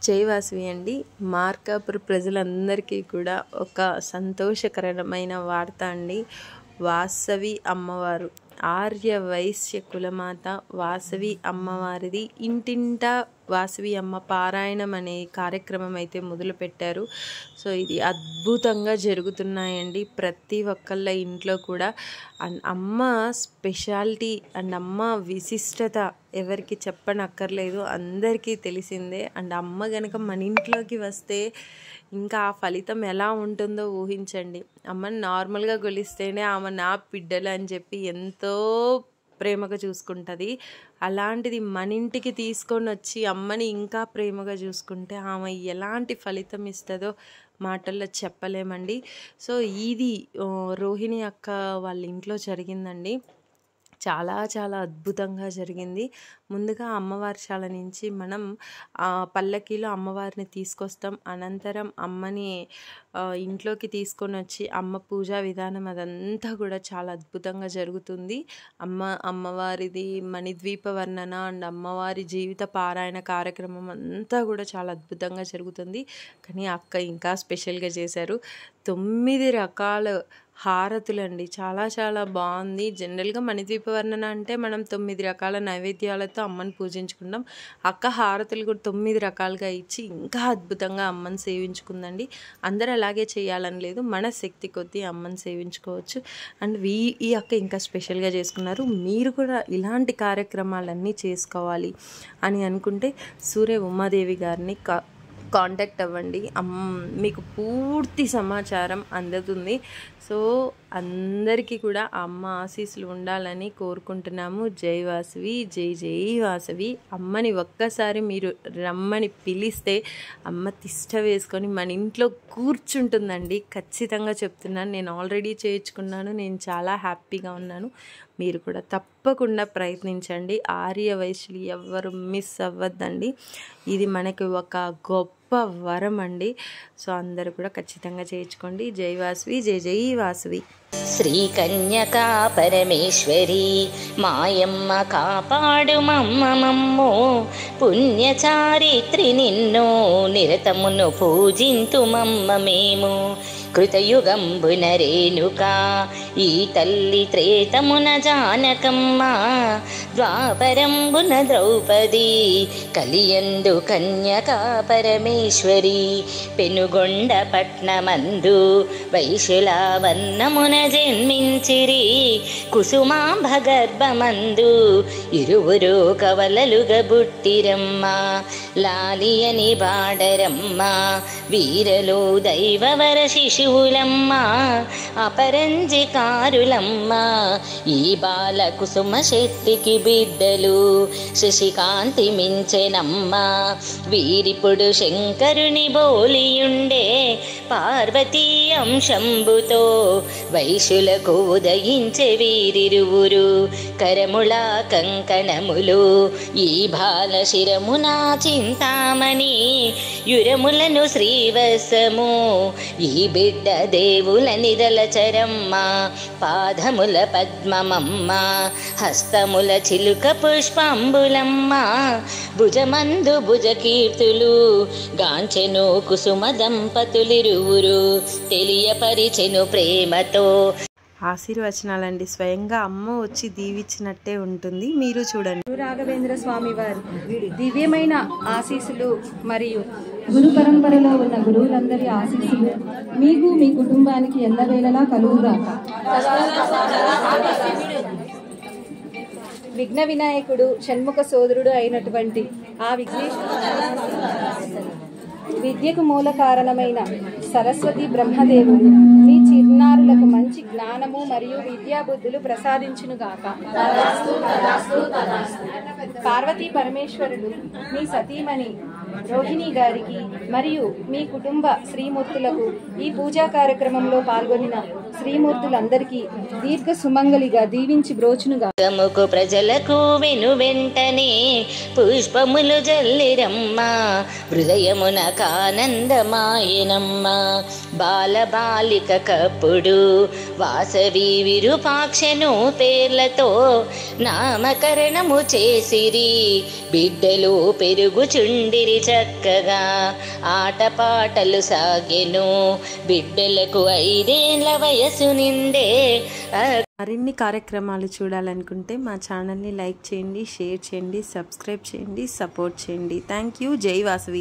జై వాసవి అండి. మార్కాపుర ప్రజలందరికీ కూడా ఒక సంతోషకరమైన వార్త అండి. వాసవి అమ్మవారు ఆర్య వైశ్య కులమాత వాసవి అమ్మవారిది ఇంటింటా వాసవి అమ్మ పారాయణం అనే కార్యక్రమం అయితే మొదలుపెట్టారు. సో ఇది అద్భుతంగా జరుగుతున్నాయండి ప్రతి ఒక్కళ్ళ ఇంట్లో కూడా. అండ్ అమ్మ స్పెషాలిటీ అండ్ అమ్మ విశిష్టత ఎవరికి చెప్పనక్కర్లేదు, అందరికీ తెలిసిందే. అండ్ అమ్మ కనుక మన ఇంట్లోకి వస్తే ఇంకా ఆ ఫలితం ఎలా ఉంటుందో ఊహించండి. అమ్మని నార్మల్గా గొలిస్తేనే ఆమె నా బిడ్డలు అని చెప్పి ఎంతో ప్రేమగా చూసుకుంటుంది. అలాంటిది మన ఇంటికి తీసుకొని వచ్చి అమ్మని ఇంకా ప్రేమగా చూసుకుంటే ఆమె ఎలాంటి ఫలితం ఇస్తుందో మాటల్లో చెప్పలేమండి. సో ఇది రోహిణి అక్క వాళ్ళ ఇంట్లో జరిగిందండి. చాలా చాలా అద్భుతంగా జరిగింది. ముందుగా అమ్మవారిశాల నుంచి మనం పల్లకీలో అమ్మవారిని తీసుకొస్తాం. అనంతరం అమ్మని ఇంట్లోకి తీసుకొని వచ్చి అమ్మ పూజా విధానం అదంతా కూడా చాలా అద్భుతంగా జరుగుతుంది. అమ్మవారిది మణిద్వీప వర్ణన అండ్ అమ్మవారి జీవిత పారాయణ కార్యక్రమం అంతా కూడా చాలా అద్భుతంగా జరుగుతుంది. కానీ అక్క ఇంకా స్పెషల్గా చేశారు. 9 రకాల హారతులండి. చాలా చాలా బాగుంది. జనరల్గా మణిద్వీప వర్ణన అంటే మనం 9 రకాల నైవేద్యాలతో అమ్మని పూజించుకుంటాం. అక్క హారతులు కూడా 9 రకాలుగా ఇచ్చి ఇంకా అద్భుతంగా అమ్మని సేవించుకుందండి. అందరూ అలాగే చేయాలని లేదు, మన శక్తి కొద్దీ అమ్మని సేవించుకోవచ్చు. అండ్ ఈ అక్క ఇంకా స్పెషల్గా చేసుకున్నారు. మీరు కూడా ఇలాంటి కార్యక్రమాలన్నీ చేసుకోవాలి అని అనుకుంటే సూర్య ఉమాదేవి గారిని కాంటాక్ట్ అవ్వండి. మీకు పూర్తి సమాచారం అందుతుంది. సో అందరికీ కూడా అమ్మ ఆశీస్సులు ఉండాలని కోరుకుంటున్నాము. జై వాసవి, జై జై వాసవి. అమ్మని ఒక్కసారి మీరు రమ్మని పిలిస్తే అమ్మ తిష్ట వేసుకొని మన ఇంట్లో కూర్చుంటుందండి. ఖచ్చితంగా చెప్తున్నాను. నేను ఆల్రెడీ చేయించుకున్నాను. నేను చాలా హ్యాపీగా ఉన్నాను. మీరు కూడా తప్పకుండా ప్రయత్నించండి. ఆర్య వైశ్యులు ఎవ్వరు మిస్ అవ్వద్దండి. ఇది మనకి ఒక గొప్ప వరం అండి. సో అందరూ కూడా ఖచ్చితంగా చేయించుకోండి. జై వాసవి, జై జై వాసవి. శ్రీ కన్యకా పరమేశ్వరి మాయమ్మ కాపాడు మమ్మమమ్మో, పుణ్యచారిత్రి నిన్నో నిరతమును పూజింతు మమ్మ మేము. కృతయుగంబున రేణుకా ఈ తల్లి త్రేతమున జానకమ్మ, ద్వాపరంబున ద్రౌపది కలియందు కన్యకా పరమేశ్వరి. పెనుగొండ పట్నమందు వైశుల వర్ణమున జన్మించిరి, కుసుమాంబ గర్భమందు ఇరువురు కవలలుగా బుట్టిరమ్మ. లాలియని బాడరమ్మ వీరలో దైవవర శిశువులమ్మ, అపరంజికారులమ్మ ఈ బాల కుసుమ శెట్టికి బిడ్డలు. శశికాంతి మించెనమ్మ వీరిపుడు శంకరుని బోలియుండే, పార్వతీ అంశంబుతో వైశులకు ఉదయించే వీరిరువురు. కరముల కంకణములు ఈ బాల శిరమున చింతామణి, యురములను శ్రీవసము ఈ బిడ్డ దేవుల నిదలచరమ్మ. పాదముల పద్మమమ్మ హస్తముల చిలుక పుష్పంబులమ్మ, భుజమందు భుజకీర్తులు గాంచెను కుసుమ దంపతులిరువురు, తెలియపరిచెను ప్రేమతో. ఆశీర్వచనాలండి. స్వయంగా అమ్మ వచ్చి దీవించినట్టే ఉంటుంది. మీరు చూడండి. గురు రాఘవేంద్ర స్వామి వారి దివ్యమైన ఆశీస్సులు మరియు గురు పరంపరలో ఉన్న గురువులందరి ఆశీస్సులు మీకు మీ కుటుంబానికి ఎల్లవేళలా కలుగుగాక. విఘ్న వినాయకుడు షణ్ముఖ సోదరుడు అయినటువంటి ఆ విఘ్నేశ్వరుడు, విద్యకు మూల కారణమైన సరస్వతి బ్రహ్మదేవుడు మీ చిన్నారులకు మంచి జ్ఞానము మరియు విద్యాబుద్ధులు ప్రసాదించునుగాక. పార్వతీ పరమేశ్వరుడు మీ సతీమణి రోహిణి గారికి మరియు మీ కుటుంబ శ్రీమూర్తులకు ఈ పూజా కార్యక్రమంలో పాల్గొనిన శ్రీమూర్తులందరికీ దీర్ఘ సుమంగళిగా దీవించి బ్రోచునుగా. ప్రజలకు వెను వెంటనే పుష్పములు జల్లిరమ్మ, హృదయమున కానందమాయనమ్మ. బాలబాలిక కప్పుడు వాసవి విరూపాక్షను పేర్లతో నామకరణము చేసిరి, బిడ్డలు పెరుగుచుండిరి చక్కగా ఆటపాటలు సాగెను. బిడ్డలకు 5 ఏళ్ల వయసు నిండే. మరిన్ని కార్యక్రమాలు చూడాలనుకుంటే మా ఛానల్ని లైక్ చేయండి, షేర్ చేయండి, సబ్స్క్రైబ్ చేయండి, సపోర్ట్ చేయండి. Thank you. జై వాసవి.